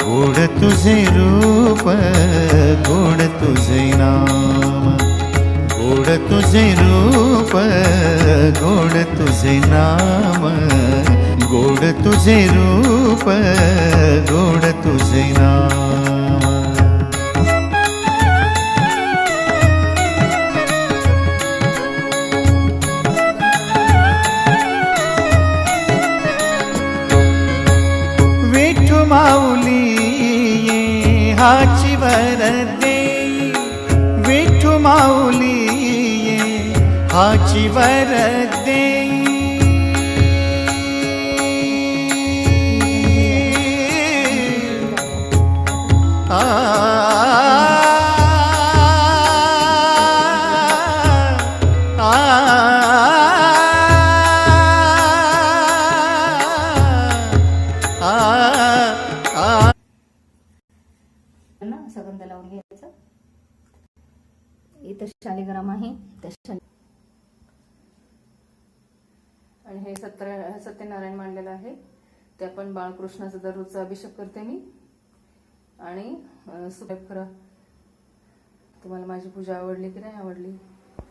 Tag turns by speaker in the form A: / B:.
A: गोड तुझे रूप गोड तुझे नाम, गोड तुझे रूप गोड तुझे नाम, गोड तुझे रूप गोड तुझे नाम। विठू माऊली ये हाची वरदे, विठू माऊली ये हाची वरदे,
B: सगंध लावून घ्यायचं. इथं शालिग्राम आहे आणि हे सत्यनारायण मांडलेलं आहे. ते आपण बाळकृष्णाचा दररोजचा अभिषेक करते मी. आणि सबस्क्राईब करा. तुम्हाला माझी पूजा आवडली की नाही आवडली